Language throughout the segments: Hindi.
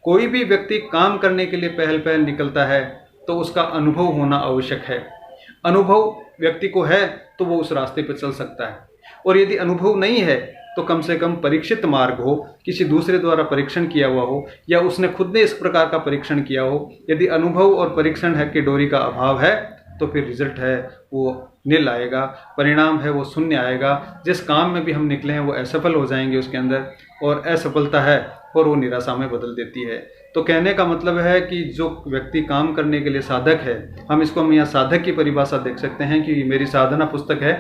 कोई भी व्यक्ति काम करने के लिए पहल पहल निकलता है तो उसका अनुभव होना आवश्यक है। अनुभव व्यक्ति को है तो वो उस रास्ते पर चल सकता है, और यदि अनुभव नहीं है तो कम से कम परीक्षित मार्ग हो, किसी दूसरे द्वारा परीक्षण किया हुआ हो, या उसने खुद ने इस प्रकार का परीक्षण किया हो। यदि अनुभव और परीक्षण है कि डोरी का अभाव है तो फिर रिजल्ट है वो निल आएगा, परिणाम है वो शून्य आएगा। जिस काम में भी हम निकले हैं वो असफल हो जाएंगे उसके अंदर, और असफलता है और वो निराशा में बदल देती है। तो कहने का मतलब है कि जो व्यक्ति काम करने के लिए साधक है, हम यहाँ साधक की परिभाषा देख सकते हैं कि मेरी साधना पुस्तक है,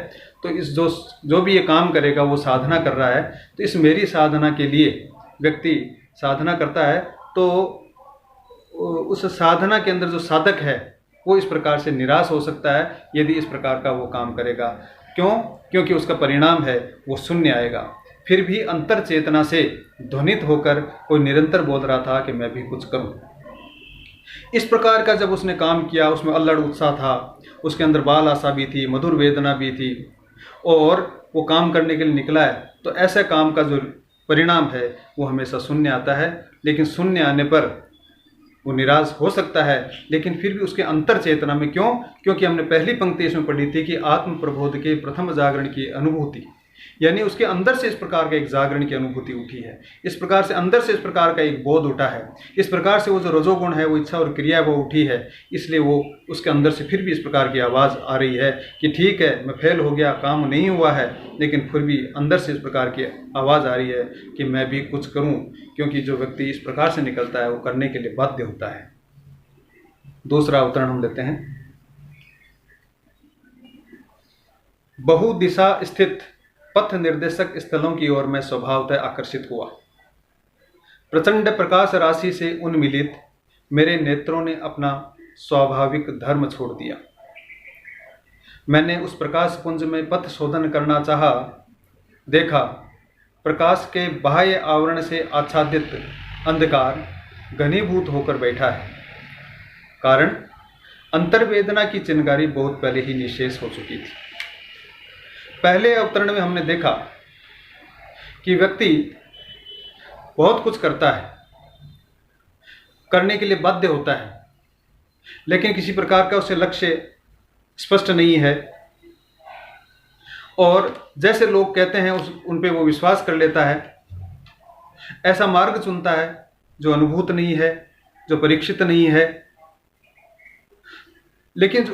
तो इस जो भी ये काम करेगा वो साधना कर रहा है। तो इस मेरी साधना के लिए व्यक्ति साधना करता है, तो उस साधना के अंदर जो साधक है वो इस प्रकार से निराश हो सकता है यदि इस प्रकार का वो काम करेगा। क्यों? क्योंकि उसका परिणाम है वो शून्य आएगा। फिर भी अंतर चेतना से ध्वनित होकर कोई निरंतर बोल रहा था कि मैं भी कुछ करूं। इस प्रकार का जब उसने काम किया, उसमें अल्लड़ उत्साह था, उसके अंदर बाल आशा भी थी, मधुर वेदना भी थी, और वो काम करने के लिए निकला है, तो ऐसे काम का जो परिणाम है वो हमेशा शून्य आता है। लेकिन शून्य आने पर वो निराश हो सकता है, लेकिन फिर भी उसके अंतर चेतना में, क्यों? क्योंकि हमने पहली पंक्ति इसमें पढ़ी थी कि आत्म प्रबोध के प्रथम जागरण की अनुभूति, यानी उसके अंदर से इस प्रकार का एक जागरण की अनुभूति उठी है। इस प्रकार से अंदर से इस प्रकार का एक बोध उठा है। इस प्रकार से वो जो रजोगुण है, वो इच्छा और क्रिया वो उठी है, इसलिए वो उसके अंदर से फिर भी इस प्रकार की आवाज़ आ रही है कि ठीक है, मैं फेल हो गया, काम नहीं हुआ है, लेकिन फिर भी अंदर से इस प्रकार की आवाज़ आ रही है कि मैं भी कुछ करूँ। क्योंकि जो व्यक्ति इस प्रकार से निकलता है वो करने के लिए बाध्य होता है। दूसरा अवतरण हम लेते हैं। बहुदिशा स्थित पथ निर्देशक स्थलों की ओर मैं स्वभावतः आकर्षित हुआ। प्रचंड प्रकाश राशि से उन्मिलित मेरे नेत्रों ने अपना स्वाभाविक धर्म छोड़ दिया। मैंने उस प्रकाश पुंज में पथ शोधन करना चाहा। देखा, प्रकाश के बाह्य आवरण से आच्छादित अंधकार घनीभूत होकर बैठा है। कारण, अंतर्वेदना की चिंगारी बहुत पहले ही निशेष हो चुकी थी। पहले अवतरण में हमने देखा कि व्यक्ति बहुत कुछ करता है, करने के लिए बाध्य होता है, लेकिन किसी प्रकार का उसे लक्ष्य स्पष्ट नहीं है, और जैसे लोग कहते हैं उन पे वो विश्वास कर लेता है। ऐसा मार्ग चुनता है जो अनुभूत नहीं है, जो परीक्षित नहीं है। लेकिन